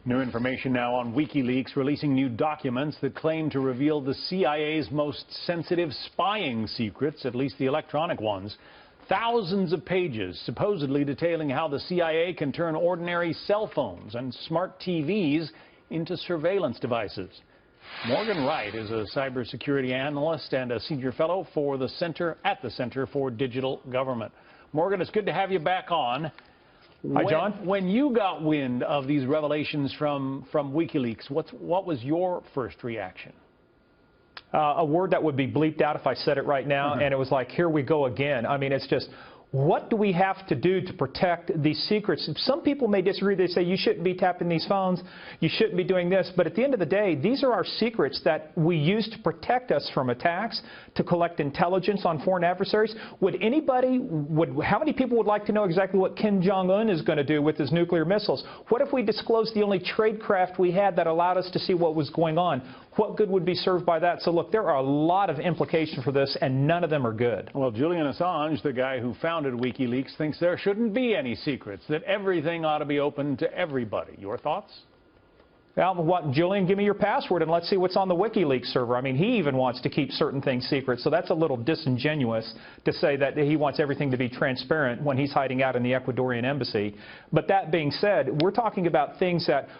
New information now on WikiLeaks releasing new documents that claim to reveal the CIA's most sensitive spying secrets, at least the electronic ones. Thousands of pages supposedly detailing how the CIA can turn ordinary cell phones and smart TVs into surveillance devices. Morgan Wright is a cybersecurity analyst and a senior fellow for the Center for Digital Government. Morgan, it's good to have you back on. Hi, John. When you got wind of these revelations from WikiLeaks, what was your first reaction? A word that would be bleeped out if I said it right now, and it was like, here we go again. I mean, it's just, what do we have to do to protect these secrets? Some people may disagree. They say you shouldn't be tapping these phones, you shouldn't be doing this, but at the end of the day, these are our secrets that we use to protect us from attacks, to collect intelligence on foreign adversaries. How many people would like to know exactly what Kim Jong-un is going to do with his nuclear missiles? What if we disclosed the only trade craft we had that allowed us to see what was going on? What good would be served by that? So look, there are a lot of implications for this, and none of them are good. Well, Julian Assange, the guy who founded WikiLeaks, thinks there shouldn't be any secrets, that everything ought to be open to everybody. Your thoughts? Well, Julian, give me your password and let's see what's on the WikiLeaks server. I mean, he even wants to keep certain things secret, so that's a little disingenuous to say that he wants everything to be transparent when he's hiding out in the Ecuadorian embassy. But that being said, we're talking about things that,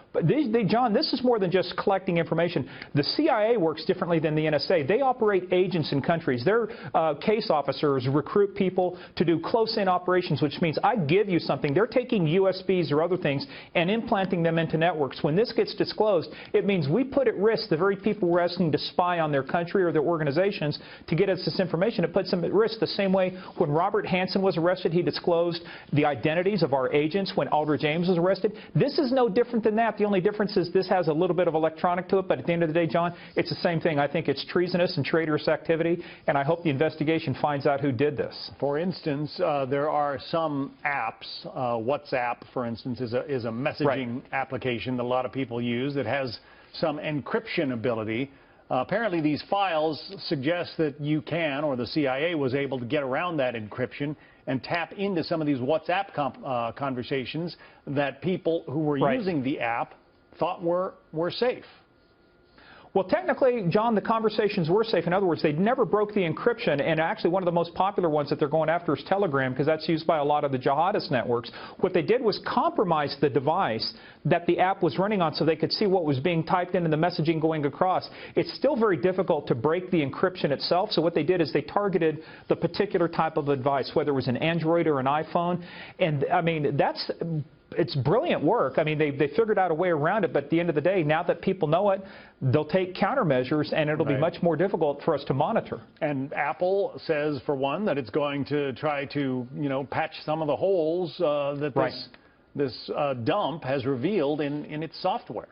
John, this is more than just collecting information. The CIA works differently than the NSA. They operate agents in countries. Their case officers recruit people to do close-in operations, which means I give you something. They're taking USBs or other things and implanting them into networks. When this gets disclosed, it means we put at risk the very people we're asking to spy on their country or their organizations to get us this information. It puts them at risk the same way when Robert Hansen was arrested, he disclosed the identities of our agents when Aldrich Ames was arrested. This is no different than that. The only difference is this has a little bit of electronic to it, but at the end of the day, John, it's the same thing. I think it's treasonous and traitorous activity, and I hope the investigation finds out who did this. For instance, there are some apps, WhatsApp, for instance, is a messaging application that a lot of people use that has some encryption ability. Apparently these files suggest that you can, or the CIA was able to get around that encryption and tap into some of these WhatsApp conversations that people who were using the app thought were safe. Well, technically, John, the conversations were safe. In other words, they never broke the encryption, and actually one of the most popular ones that they're going after is Telegram, because that's used by a lot of the jihadist networks. What they did was compromise the device that the app was running on so they could see what was being typed in and the messaging going across. It's still very difficult to break the encryption itself, so what they did is they targeted the particular type of device, whether it was an Android or an iPhone, and I mean, it's brilliant work. I mean, they figured out a way around it, but at the end of the day, now that people know it, they'll take countermeasures, and it'll be much more difficult for us to monitor. And Apple says, for one, that it's going to try to, patch some of the holes that this dump has revealed in its software.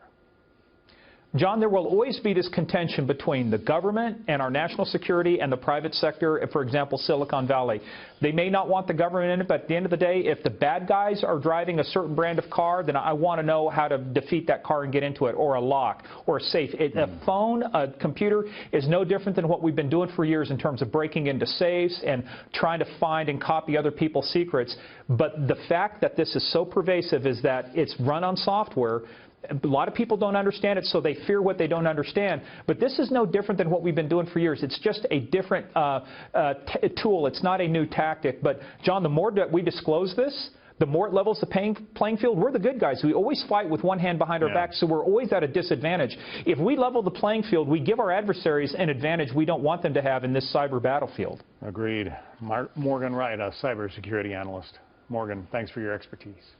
John, there will always be this contention between the government and our national security and the private sector, for example, Silicon Valley. They may not want the government in it, but at the end of the day, if the bad guys are driving a certain brand of car, then I want to know how to defeat that car and get into it, or a lock, or a safe. A phone, a computer is no different than what we've been doing for years in terms of breaking into safes and trying to find and copy other people's secrets. But the fact that this is so pervasive is that it's run on software. A lot of people don't understand it, so they fear what they don't understand. But this is no different than what we've been doing for years. It's just a different tool. It's not a new tactic. But, John, the more that we disclose this, the more it levels the playing field. We're the good guys. We always fight with one hand behind our back, so we're always at a disadvantage. If we level the playing field, we give our adversaries an advantage we don't want them to have in this cyber battlefield. Agreed. Morgan Wright, a cybersecurity analyst. Morgan, thanks for your expertise.